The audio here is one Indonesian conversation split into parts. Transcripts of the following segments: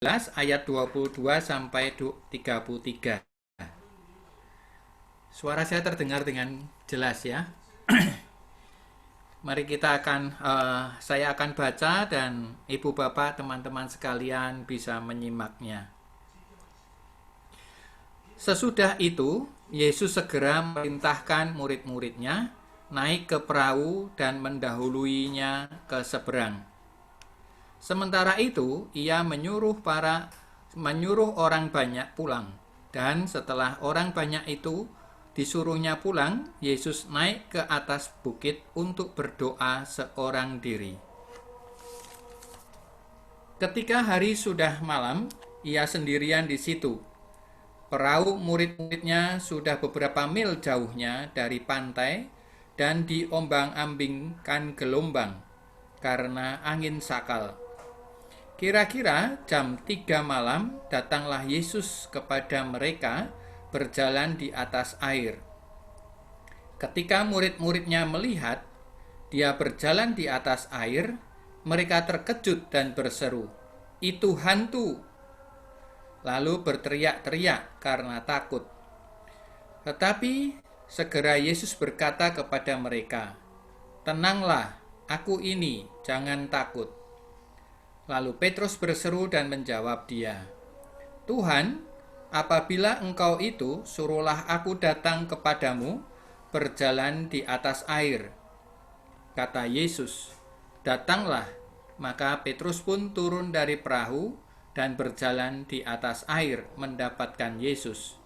ayat 22 sampai 33. Suara saya terdengar dengan jelas ya. Mari saya akan baca dan ibu bapak teman-teman sekalian bisa menyimaknya. Sesudah itu, Yesus segera memerintahkan murid-muridnya naik ke perahu dan mendahuluinya ke seberang. Sementara itu, ia menyuruh orang banyak pulang. Dan setelah orang banyak itu disuruhnya pulang, Yesus naik ke atas bukit untuk berdoa seorang diri. Ketika hari sudah malam, ia sendirian di situ. Perahu murid-muridnya sudah beberapa mil jauhnya dari pantai dan diombang-ambingkan gelombang karena angin sakal. Kira-kira jam 3 malam datanglah Yesus kepada mereka berjalan di atas air. Ketika murid-muridnya melihat dia berjalan di atas air, mereka terkejut dan berseru, "Itu hantu!" Lalu berteriak-teriak karena takut. Tetapi segera Yesus berkata kepada mereka, "Tenanglah, aku ini, jangan takut." Lalu Petrus berseru dan menjawab dia, "Tuhan, apabila engkau itu, suruhlah aku datang kepadamu berjalan di atas air." Kata Yesus, "Datanglah." Maka Petrus pun turun dari perahu dan berjalan di atas air mendapatkan Yesus.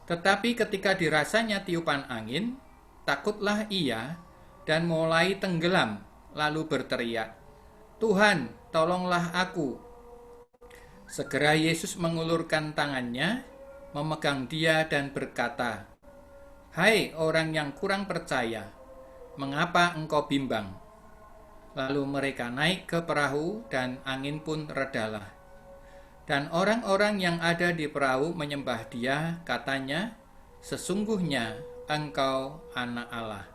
Tetapi ketika dirasanya tiupan angin, takutlah ia dan mulai tenggelam, lalu berteriak, "Tuhan, tolonglah aku." Segera Yesus mengulurkan tangannya, memegang dia dan berkata, "Hai orang yang kurang percaya, mengapa engkau bimbang?" Lalu mereka naik ke perahu dan angin pun redalah. Dan orang-orang yang ada di perahu menyembah dia, katanya, "Sesungguhnya engkau anak Allah."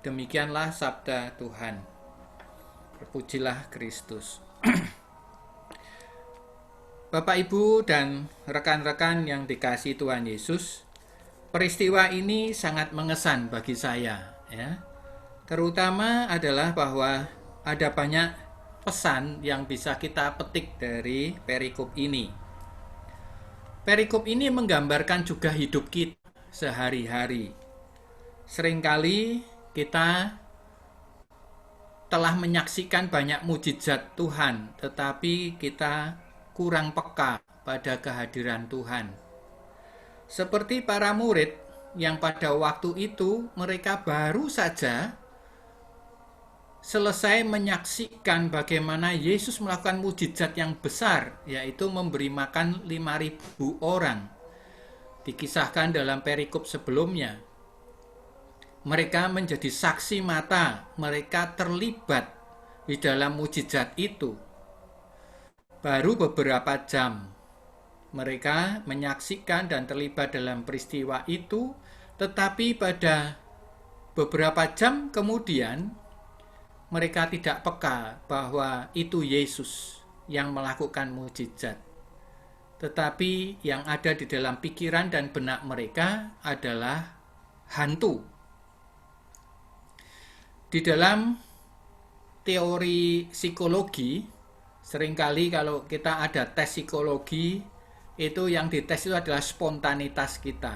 Demikianlah sabda Tuhan. Terpujilah Kristus. Bapak, Ibu, dan rekan-rekan yang dikasihi Tuhan Yesus, peristiwa ini sangat mengesan bagi saya, ya. Terutama adalah bahwa ada banyak pesan yang bisa kita petik dari perikop ini. Perikop ini menggambarkan juga hidup kita sehari-hari. Seringkali kita telah menyaksikan banyak mujizat Tuhan, tetapi kita kurang peka pada kehadiran Tuhan. Seperti para murid yang pada waktu itu mereka baru saja selesai menyaksikan bagaimana Yesus melakukan mujizat yang besar, yaitu memberi makan 5.000 orang. Dikisahkan dalam perikop sebelumnya. Mereka menjadi saksi mata, mereka terlibat di dalam mujizat itu. Baru beberapa jam mereka menyaksikan dan terlibat dalam peristiwa itu, tetapi pada beberapa jam kemudian mereka tidak peka bahwa itu Yesus yang melakukan mujizat. Tetapi yang ada di dalam pikiran dan benak mereka adalah hantu. Di dalam teori psikologi, seringkali kalau kita ada tes psikologi, itu yang dites itu adalah spontanitas kita.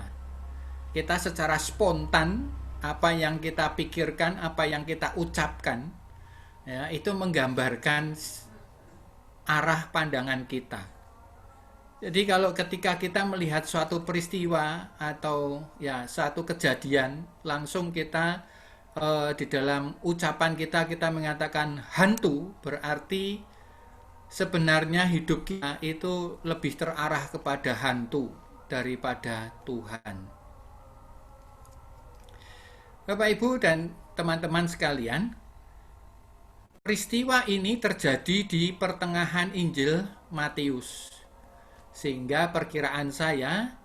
Kita secara spontan, apa yang kita pikirkan, apa yang kita ucapkan, ya, itu menggambarkan arah pandangan kita. Jadi kalau ketika kita melihat suatu peristiwa atau ya suatu kejadian, langsung kita di dalam ucapan kita mengatakan hantu, berarti sebenarnya hidup kita itu lebih terarah kepada hantu daripada Tuhan. Bapak, Ibu, dan teman-teman sekalian, peristiwa ini terjadi di pertengahan Injil Matius. Sehingga perkiraan saya,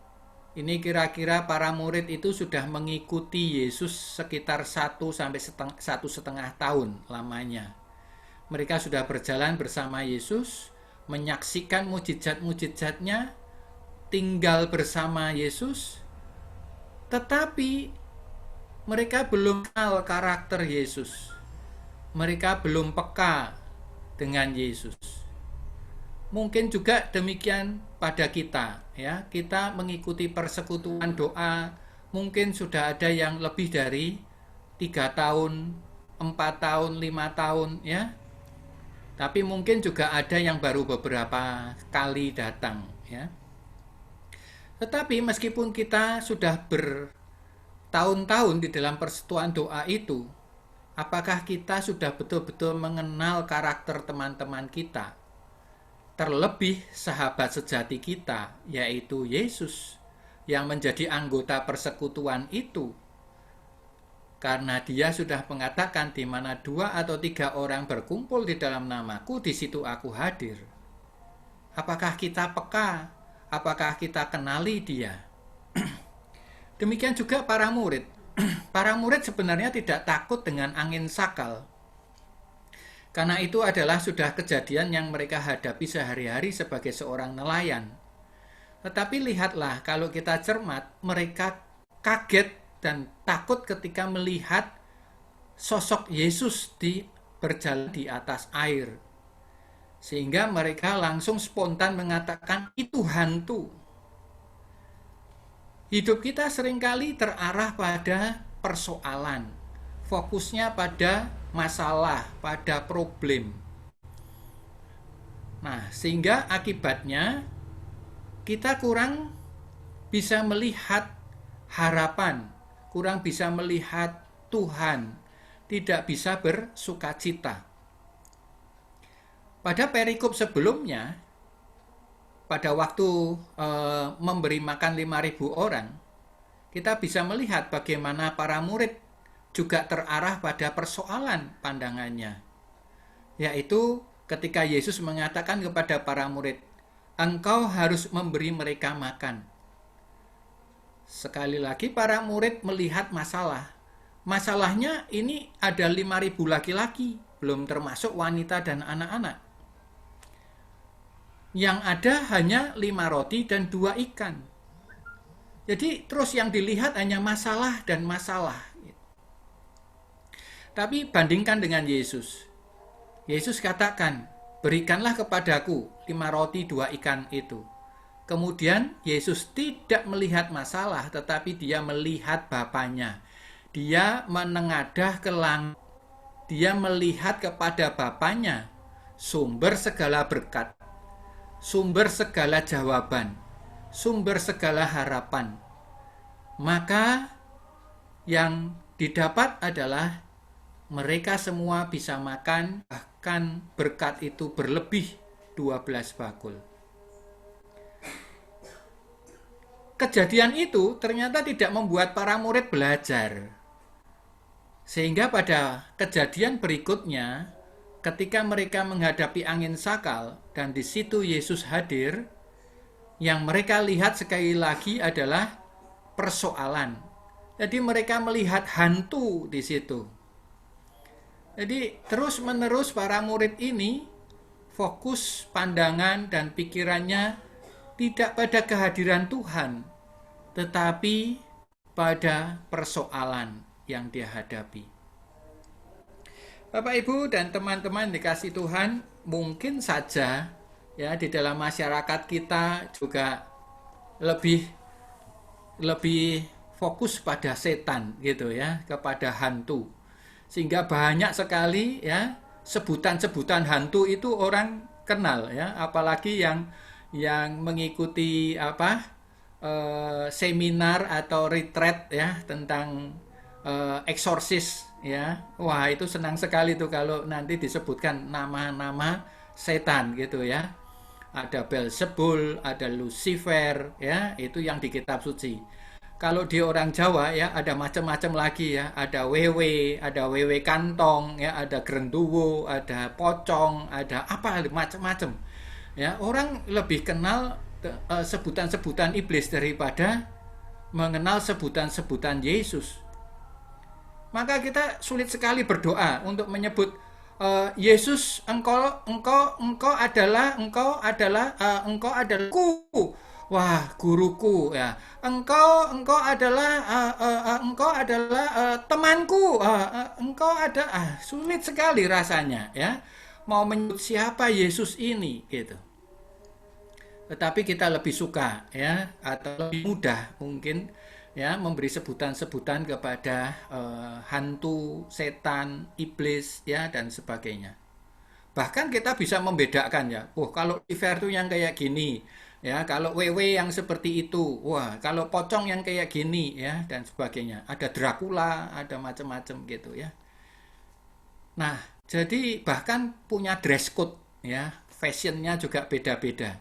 ini kira-kira para murid itu sudah mengikuti Yesus sekitar 1 sampai 1,5 tahun lamanya. Mereka sudah berjalan bersama Yesus, menyaksikan mujizat-mujizatnya, tinggal bersama Yesus, tetapi mereka belum kenal karakter Yesus. Mereka belum peka dengan Yesus. Mungkin juga demikian pada kita, ya. Kita mengikuti persekutuan doa, mungkin sudah ada yang lebih dari 3 tahun, 4 tahun, 5 tahun, ya. Tapi mungkin juga ada yang baru beberapa kali datang, ya. Tetapi meskipun kita sudah bertahun-tahun di dalam persekutuan doa itu, apakah kita sudah betul-betul mengenal karakter teman-teman kita? Terlebih sahabat sejati kita, yaitu Yesus, yang menjadi anggota persekutuan itu. Karena dia sudah mengatakan, di mana 2 atau 3 orang berkumpul di dalam namaku, di situ aku hadir. Apakah kita peka? Apakah kita kenali dia? Demikian juga para murid. Para murid sebenarnya tidak takut dengan angin sakal. Karena itu adalah sudah kejadian yang mereka hadapi sehari-hari sebagai seorang nelayan. Tetapi lihatlah, kalau kita cermat, mereka kaget dan takut ketika melihat sosok Yesus berjalan di atas air. Sehingga mereka langsung spontan mengatakan, itu hantu. Hidup kita seringkali terarah pada persoalan. Fokusnya pada masalah, pada problem. Nah, sehingga akibatnya kita kurang bisa melihat harapan, kurang bisa melihat Tuhan, tidak bisa bersukacita. Pada perikop sebelumnya, pada waktu memberi makan 5.000 orang, kita bisa melihat bagaimana para murid juga terarah pada persoalan pandangannya, yaitu ketika Yesus mengatakan kepada para murid, engkau harus memberi mereka makan. Sekali lagi para murid melihat masalah. Masalahnya ini ada 5.000 laki-laki, belum termasuk wanita dan anak-anak. Yang ada hanya 5 roti dan 2 ikan. Jadi terus yang dilihat hanya masalah dan masalah. Tapi bandingkan dengan Yesus. Yesus katakan, berikanlah kepadaku 5 roti 2 ikan itu. Kemudian Yesus tidak melihat masalah, tetapi dia melihat Bapanya. Dia menengadah ke langit. Dia melihat kepada Bapanya, sumber segala berkat, sumber segala jawaban, sumber segala harapan. Maka yang didapat adalah mereka semua bisa makan, bahkan berkat itu berlebih 12 bakul. Kejadian itu ternyata tidak membuat para murid belajar. Sehingga pada kejadian berikutnya, ketika mereka menghadapi angin sakal dan di situ Yesus hadir, yang mereka lihat sekali lagi adalah persoalan. Jadi mereka melihat hantu di situ. Jadi terus-menerus para murid ini fokus pandangan dan pikirannya tidak pada kehadiran Tuhan, tetapi pada persoalan yang dia hadapi. Bapak, Ibu, dan teman-teman dikasih Tuhan, mungkin saja ya di dalam masyarakat kita juga lebih fokus pada setan gitu ya, kepada hantu. Sehingga banyak sekali ya sebutan-sebutan hantu itu orang kenal ya, apalagi yang mengikuti seminar atau retreat ya tentang eksorsis ya. Wah, itu senang sekali tuh kalau nanti disebutkan nama-nama setan gitu ya. Ada Beelzebul, ada Lucifer ya, itu yang di kitab suci. Kalau di orang Jawa ya ada macam-macam lagi ya, ada wewe kantong ya, ada grenduwo, ada pocong, ada apa macam-macam. Ya, orang lebih kenal sebutan-sebutan iblis daripada mengenal sebutan-sebutan Yesus. Maka kita sulit sekali berdoa untuk menyebut Yesus, engkau adalah ku. Wah, guruku ya. Engkau adalah temanku. Engkau ada sulit sekali rasanya ya. Mau menyebut siapa Yesus ini gitu. Tetapi kita lebih suka ya, atau lebih mudah mungkin ya, memberi sebutan-sebutan kepada hantu, setan, iblis ya, dan sebagainya. Bahkan kita bisa membedakan ya. Oh, kalau Lucifer itu yang kayak gini ya, kalau WW yang seperti itu, wah, kalau pocong yang kayak gini ya, dan sebagainya. Ada Dracula, ada macam-macam gitu ya. Nah, jadi bahkan punya dress code ya, fashionnya juga beda-beda.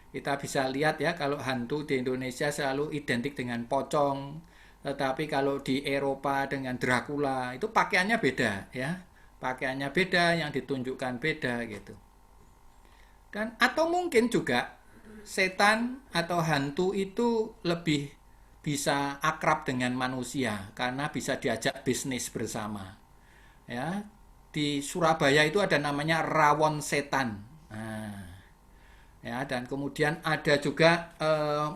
Kita bisa lihat ya, kalau hantu di Indonesia selalu identik dengan pocong, tetapi kalau di Eropa dengan Dracula itu pakaiannya beda ya. Pakaiannya beda, yang ditunjukkan beda gitu. Dan atau mungkin juga setan atau hantu itu lebih bisa akrab dengan manusia karena bisa diajak bisnis bersama. Ya, di Surabaya itu ada namanya rawon setan. Nah, ya, dan kemudian ada juga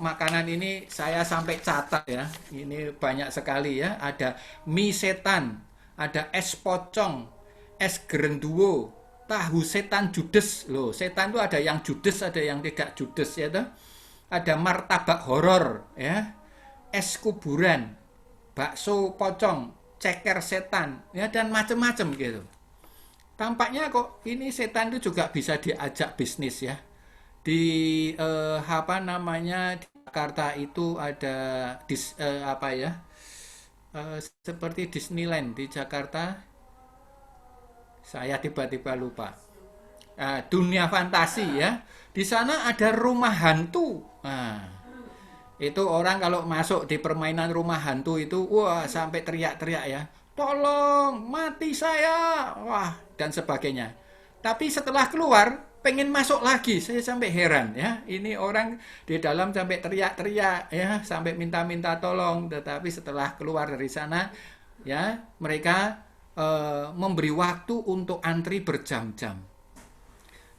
makanan ini saya sampai catat ya, ini banyak sekali ya, ada mie setan, ada es pocong, es gerenduwo, tahu setan judes. Loh, setan itu ada yang judes, ada yang tidak judes ya toh. Ada martabak horor ya, es kuburan, bakso pocong, ceker setan ya, dan macam-macam gitu. Tampaknya kok ini setan itu juga bisa diajak bisnis ya. Di apa namanya, di Jakarta itu ada apa ya, seperti Disneyland di Jakarta, saya tiba-tiba lupa. Dunia fantasi ya, di sana ada rumah hantu. Nah, itu orang kalau masuk di permainan rumah hantu itu, wah, sampai teriak-teriak ya, tolong mati saya, wah, dan sebagainya. Tapi setelah keluar pengen masuk lagi, saya sampai heran ya, ini orang di dalam sampai teriak-teriak ya, sampai minta-minta tolong, tetapi setelah keluar dari sana ya, mereka memberi waktu untuk antri berjam-jam.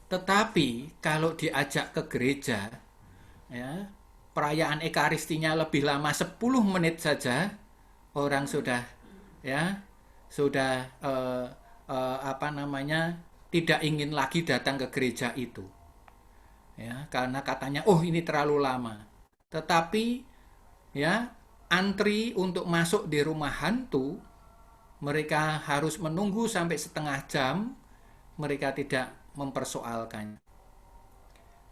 Tetapi kalau diajak ke gereja ya, perayaan ekaristinya lebih lama 10 menit saja, orang sudah ya, sudah apa namanya, tidak ingin lagi datang ke gereja itu ya, karena katanya oh ini terlalu lama. Tetapi ya, antri untuk masuk di rumah hantu, mereka harus menunggu sampai setengah jam, mereka tidak mempersoalkan.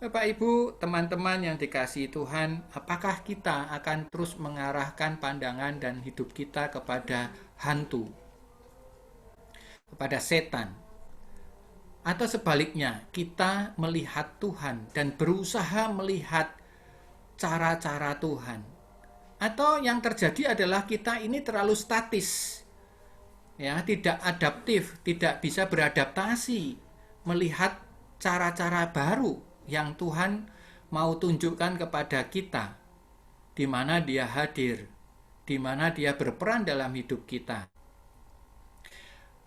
Bapak Ibu, teman-teman yang dikasihi Tuhan, apakah kita akan terus mengarahkan pandangan dan hidup kita kepada hantu, kepada setan? Atau sebaliknya, kita melihat Tuhan dan berusaha melihat cara-cara Tuhan? Atau yang terjadi adalah kita ini terlalu statis, ya, tidak adaptif, tidak bisa beradaptasi, melihat cara-cara baru yang Tuhan mau tunjukkan kepada kita, di mana Dia hadir, di mana Dia berperan dalam hidup kita.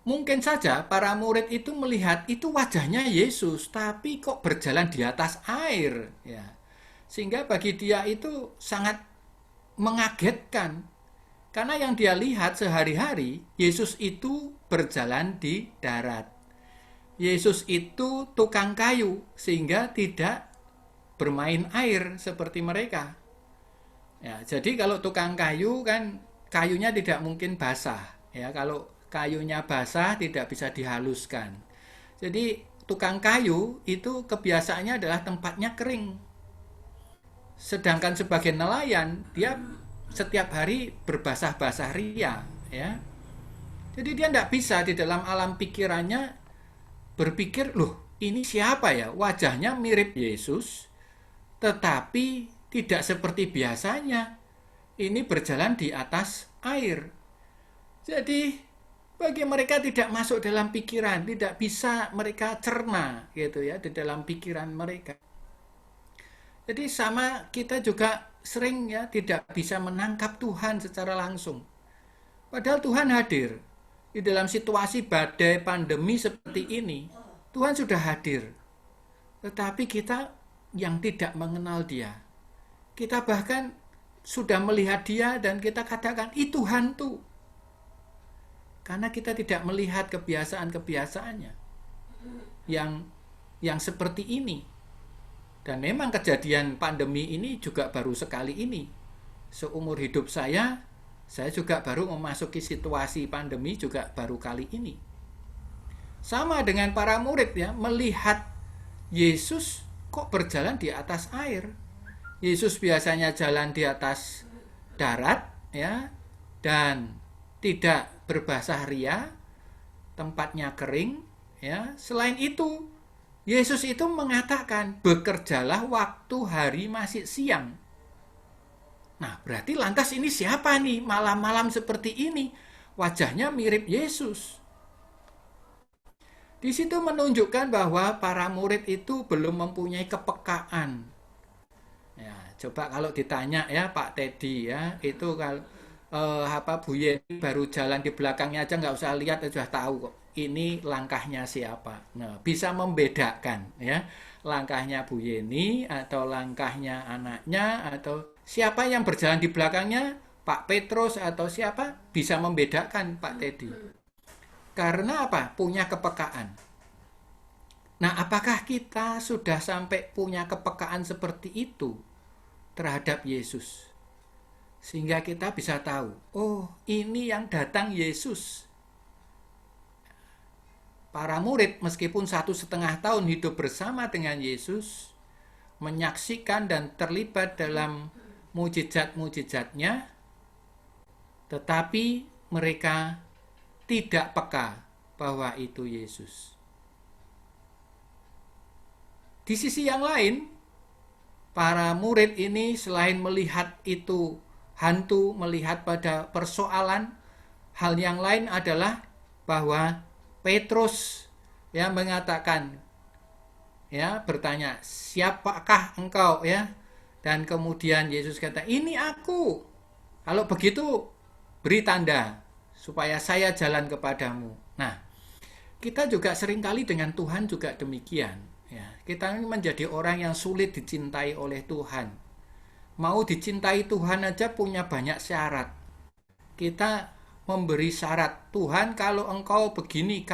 Mungkin saja para murid itu melihat itu wajahnya Yesus, tapi kok berjalan di atas air, ya. Sehingga bagi dia itu sangat mengagetkan. Karena yang dia lihat sehari-hari, Yesus itu berjalan di darat. Yesus itu tukang kayu, sehingga tidak bermain air seperti mereka. Ya, jadi kalau tukang kayu kan kayunya tidak mungkin basah. Ya, kalau kayunya basah tidak bisa dihaluskan. Jadi tukang kayu itu kebiasaannya adalah tempatnya kering. Sedangkan sebagai nelayan, dia setiap hari berbasah-basah ria. Ya. Jadi dia tidak bisa di dalam alam pikirannya berpikir, loh ini siapa ya? Wajahnya mirip Yesus, tetapi tidak seperti biasanya. Ini berjalan di atas air. Jadi bagi mereka tidak masuk dalam pikiran, tidak bisa mereka cerna gitu ya di dalam pikiran mereka. Jadi sama kita juga sering ya tidak bisa menangkap Tuhan secara langsung. Padahal Tuhan hadir. Di dalam situasi badai pandemi seperti ini, Tuhan sudah hadir. Tetapi kita yang tidak mengenal Dia, kita bahkan sudah melihat Dia dan kita katakan, itu hantu. Karena kita tidak melihat kebiasaan-kebiasaannya yang seperti ini. Dan memang kejadian pandemi ini juga baru sekali ini. Seumur hidup saya juga baru memasuki situasi pandemi juga baru kali ini. Sama dengan para murid ya, melihat Yesus kok berjalan di atas air. Yesus biasanya jalan di atas darat ya, dan tidak berbasah ria, tempatnya kering ya. Selain itu, Yesus itu mengatakan, bekerjalah waktu hari masih siang. Nah, berarti lantas ini siapa nih malam-malam seperti ini? Wajahnya mirip Yesus. Di situ menunjukkan bahwa para murid itu belum mempunyai kepekaan. Ya, coba kalau ditanya ya Pak Teddy ya, itu kalau Bu Yeni baru jalan di belakangnya aja nggak usah lihat sudah tahu kok ini langkahnya siapa. Nah, bisa membedakan ya langkahnya Bu Yeni atau langkahnya anaknya atau siapa yang berjalan di belakangnya, Pak Petrus atau siapa, bisa membedakan Pak Teddy. Karena apa? Punya kepekaan. Nah, apakah kita sudah sampai punya kepekaan seperti itu terhadap Yesus? Sehingga kita bisa tahu, oh ini yang datang Yesus. Para murid meskipun 1,5 tahun hidup bersama dengan Yesus, menyaksikan dan terlibat dalam mujizat-mujizatnya, tetapi mereka tidak peka bahwa itu Yesus. Di sisi yang lain, para murid ini selain melihat itu hantu, melihat pada persoalan, hal yang lain adalah bahwa Petrus yang mengatakan, ya, bertanya, siapakah engkau ya? Dan kemudian Yesus kata, ini aku. Kalau begitu, beri tanda supaya saya jalan kepadamu. Nah, kita juga seringkali dengan Tuhan juga demikian. Ya, kita ini menjadi orang yang sulit dicintai oleh Tuhan. Mau dicintai Tuhan aja punya banyak syarat. Kita memberi syarat, Tuhan kalau engkau begini,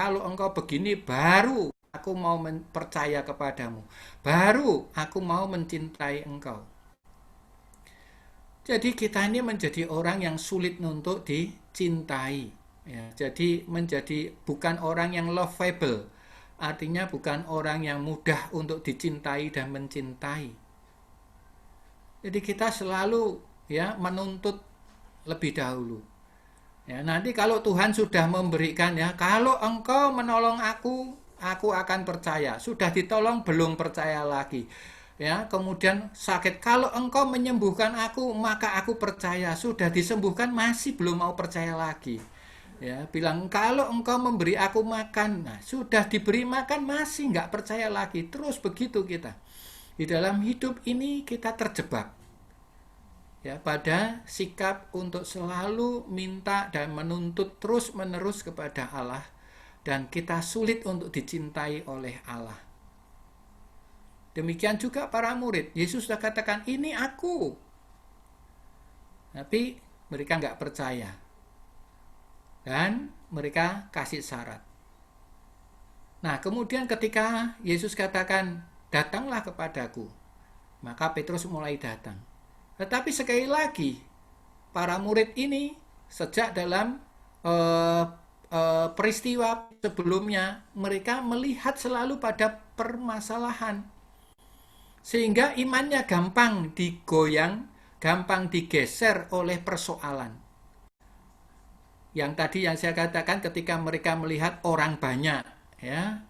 baru aku mau percaya kepadamu. Baru aku mau mencintai engkau. Jadi kita ini menjadi orang yang sulit untuk dicintai. Ya, jadi menjadi bukan orang yang lovable. Artinya bukan orang yang mudah untuk dicintai dan mencintai. Jadi kita selalu ya menuntut lebih dahulu. Ya, nanti kalau Tuhan sudah memberikan ya, kalau engkau menolong aku akan percaya. Sudah ditolong belum percaya lagi. Ya, kemudian sakit, kalau engkau menyembuhkan aku maka aku percaya. Sudah disembuhkan masih belum mau percaya lagi. Ya, bilang kalau engkau memberi aku makan, nah sudah diberi makan masih nggak percaya lagi. Terus begitu kita. Di dalam hidup ini kita terjebak ya pada sikap untuk selalu minta dan menuntut terus-menerus kepada Allah, dan kita sulit untuk dicintai oleh Allah. Demikian juga para murid. Yesus sudah katakan, ini aku. Tapi mereka nggak percaya. Dan mereka kasih syarat. Nah, kemudian ketika Yesus katakan, datanglah kepadaku, maka Petrus mulai datang. Tetapi sekali lagi, para murid ini sejak dalam peristiwa sebelumnya, mereka melihat selalu pada permasalahan. Sehingga imannya gampang digoyang, gampang digeser oleh persoalan. Yang tadi yang saya katakan ketika mereka melihat orang banyak, ya,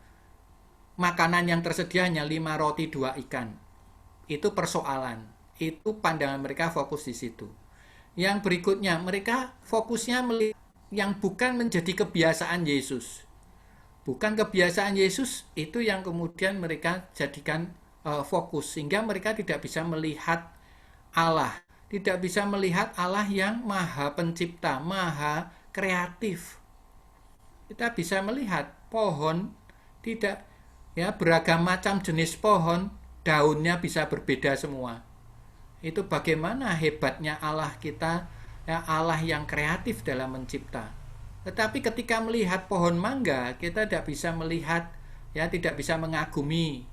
makanan yang tersedia hanya 5 roti 2 ikan. Itu persoalan. Itu pandangan mereka fokus di situ. Yang berikutnya, mereka fokusnya melihat yang bukan menjadi kebiasaan Yesus. Bukan kebiasaan Yesus, itu yang kemudian mereka jadikan fokus, sehingga mereka tidak bisa melihat Allah, tidak bisa melihat Allah yang maha pencipta, maha kreatif. Kita bisa melihat pohon tidak, ya, beragam macam jenis pohon, daunnya bisa berbeda semua. Itu bagaimana hebatnya Allah kita, ya, Allah yang kreatif dalam mencipta. Tetapi ketika melihat pohon mangga, kita tidak bisa melihat, ya, tidak bisa mengagumi,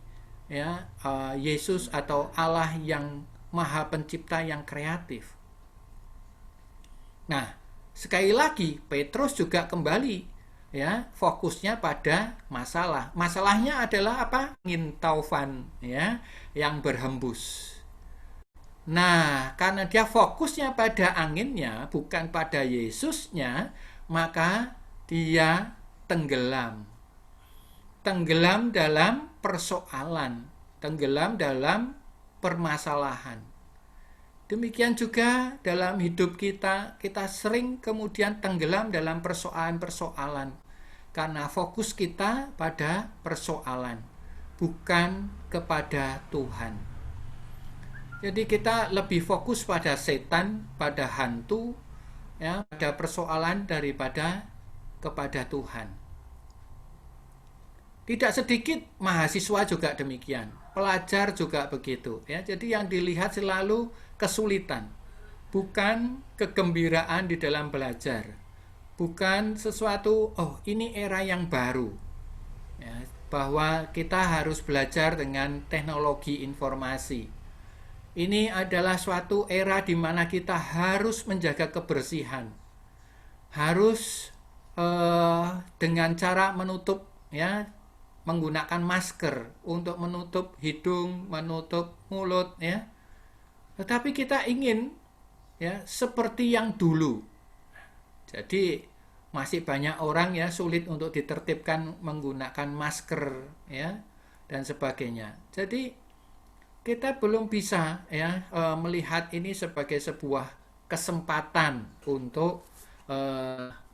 ya, Yesus atau Allah yang Maha Pencipta yang kreatif. Nah, sekali lagi Petrus juga kembali, ya, fokusnya pada masalah. Masalahnya adalah apa? Angin taufan, ya, yang berhembus. Nah, karena dia fokusnya pada anginnya, bukan pada Yesusnya, maka dia tenggelam. Tenggelam dalam persoalan, tenggelam dalam permasalahan. Demikian juga dalam hidup kita, kita sering kemudian tenggelam dalam persoalan-persoalan. Karena fokus kita pada persoalan, bukan kepada Tuhan. Jadi kita lebih fokus pada setan, pada hantu, ya, pada persoalan daripada kepada Tuhan. Tidak sedikit mahasiswa juga demikian, pelajar juga begitu, ya. Jadi yang dilihat selalu kesulitan, bukan kegembiraan di dalam belajar, bukan sesuatu, oh ini era yang baru, ya, bahwa kita harus belajar dengan teknologi informasi. Ini adalah suatu era di mana kita harus menjaga kebersihan, harus dengan cara menutup, ya, menggunakan masker untuk menutup hidung, menutup mulut, ya. Tetapi kita ingin, ya, seperti yang dulu. Jadi masih banyak orang, ya, sulit untuk ditertibkan menggunakan masker, ya, dan sebagainya. Jadi kita belum bisa, ya, melihat ini sebagai sebuah kesempatan untuk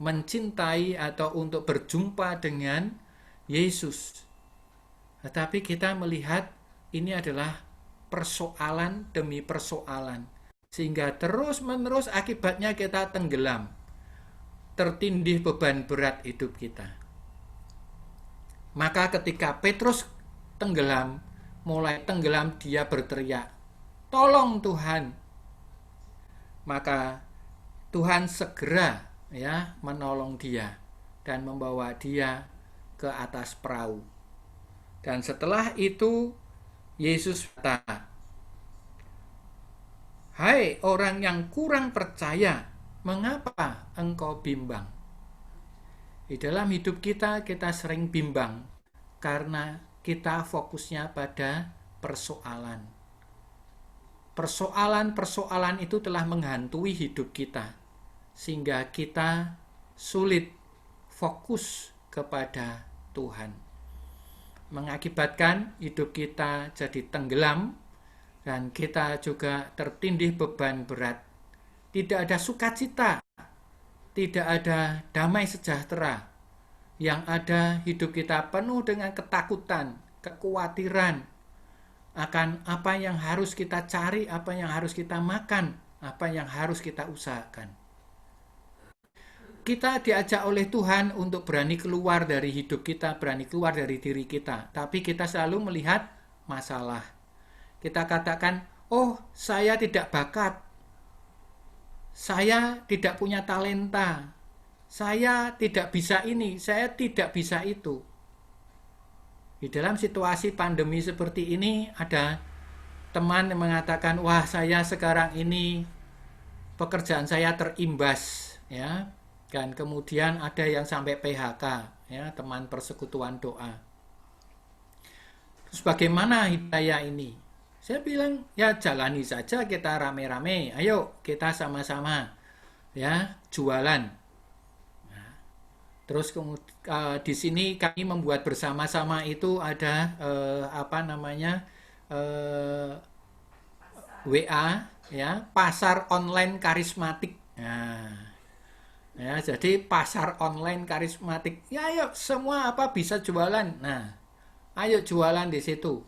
mencintai atau untuk berjumpa dengan Yesus. Tetapi kita melihat ini adalah persoalan demi persoalan, sehingga terus-menerus akibatnya kita tenggelam, tertindih beban berat hidup kita. Maka ketika Petrus tenggelam, mulai tenggelam, dia berteriak, "Tolong Tuhan." Maka Tuhan segera, ya, menolong dia dan membawa dia ke atas perahu. Dan setelah itu Yesus berkata, "Hai orang yang kurang percaya, mengapa engkau bimbang?" Di dalam hidup kita sering bimbang karena kita fokusnya pada persoalan. Persoalan-persoalan itu telah menghantui hidup kita, sehingga kita sulit fokus kepada Tuhan. Mengakibatkan hidup kita jadi tenggelam dan kita juga tertindih beban berat. Tidak ada sukacita, tidak ada damai sejahtera. Yang ada hidup kita penuh dengan ketakutan, kekhawatiran akan apa yang harus kita cari, apa yang harus kita makan, apa yang harus kita usahakan. Kita diajak oleh Tuhan untuk berani keluar dari hidup kita, berani keluar dari diri kita. Tapi kita selalu melihat masalah. Kita katakan, oh saya tidak bakat, saya tidak punya talenta, saya tidak bisa ini, saya tidak bisa itu. Di dalam situasi pandemi seperti ini, ada teman yang mengatakan, wah saya sekarang ini pekerjaan saya terimbas, ya. Dan kemudian ada yang sampai PHK, ya, teman persekutuan doa. Terus bagaimana hidayah ini? Saya bilang, ya jalani saja, kita rame-rame, ayo kita sama-sama, ya, jualan. Nah, terus di sini kami membuat bersama-sama itu ada WA, ya, pasar online karismatik. Nah, ya, jadi pasar online karismatik. Ya, ayo semua bisa jualan. Nah, ayo jualan di situ.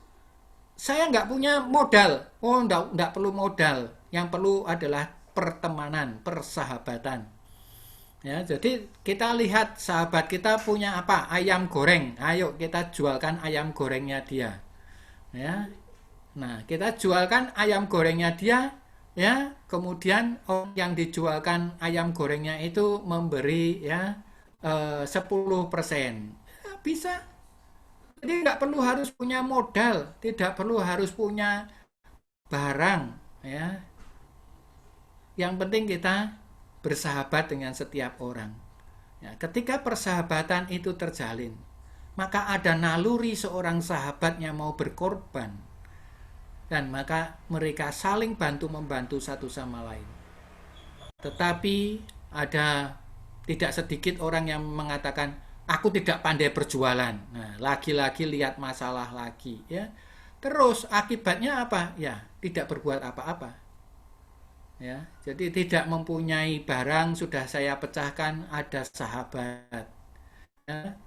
Saya nggak punya modal. Oh, nggak perlu modal. Yang perlu adalah pertemanan, persahabatan. Ya, jadi kita lihat sahabat kita punya apa? Ayam goreng. Ayo kita jualkan ayam gorengnya dia. Ya. Nah, kita jualkan ayam gorengnya dia, ya. Kemudian orang yang dijualkan ayam gorengnya itu memberi ya 10%. Ya, bisa. Jadi nggak perlu harus punya modal, tidak perlu harus punya barang, ya. Yang penting kita bersahabat dengan setiap orang. Ya, ketika persahabatan itu terjalin, maka ada naluri seorang sahabatnya mau berkorban, dan maka mereka saling bantu-membantu satu sama lain. Tetapi ada tidak sedikit orang yang mengatakan, aku tidak pandai berjualan. Nah, lagi-lagi lihat masalah lagi, ya. Terus akibatnya apa? Ya, tidak berbuat apa-apa. Ya, jadi tidak mempunyai barang sudah saya pecahkan, ada sahabat. Ya,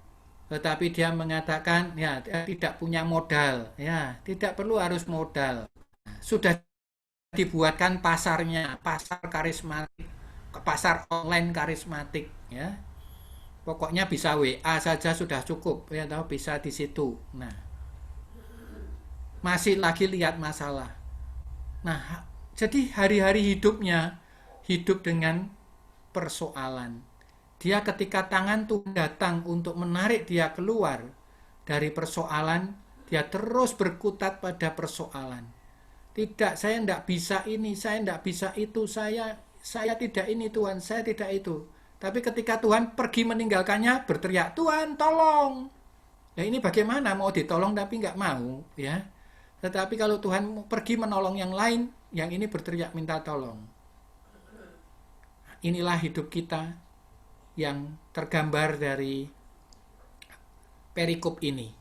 tetapi dia mengatakan ya tidak punya modal, ya tidak perlu harus modal. Sudah dibuatkan pasarnya, pasar karismatik, pasar online karismatik, ya. Pokoknya bisa WA saja sudah cukup, ya tahu bisa di situ. Nah, masih lagi lihat masalah. Nah, jadi hari-hari hidupnya hidup dengan persoalan. Dia ketika tangan Tuhan datang untuk menarik dia keluar dari persoalan, dia terus berkutat pada persoalan. Tidak, saya tidak bisa ini, saya tidak bisa itu, saya tidak ini Tuhan, saya tidak itu. Tapi ketika Tuhan pergi meninggalkannya, berteriak, Tuhan tolong. Ya ini bagaimana mau ditolong tapi nggak mau, ya. Tetapi kalau Tuhan pergi menolong yang lain, yang ini berteriak minta tolong. Inilah hidup kita yang tergambar dari perikop ini.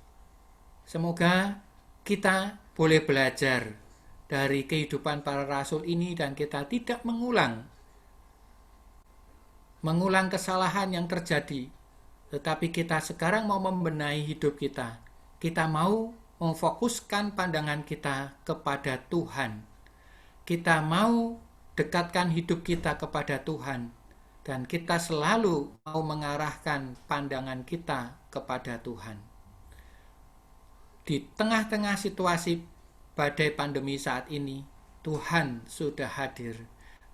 Semoga kita boleh belajar dari kehidupan para rasul ini dan kita tidak mengulang kesalahan yang terjadi. Tetapi kita sekarang mau membenahi hidup kita. Kita mau memfokuskan pandangan kita kepada Tuhan. Kita mau dekatkan hidup kita kepada Tuhan. Dan kita selalu mau mengarahkan pandangan kita kepada Tuhan. Di tengah-tengah situasi badai pandemi saat ini, Tuhan sudah hadir.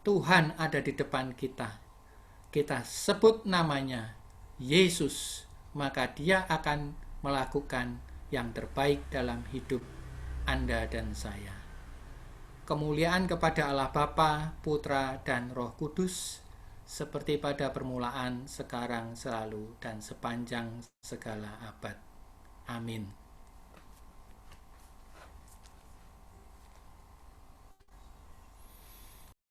Tuhan ada di depan kita. Kita sebut namanya Yesus, maka dia akan melakukan yang terbaik dalam hidup Anda dan saya. Kemuliaan kepada Allah Bapa, Putra, dan Roh Kudus, seperti pada permulaan, sekarang, selalu, dan sepanjang segala abad. Amin.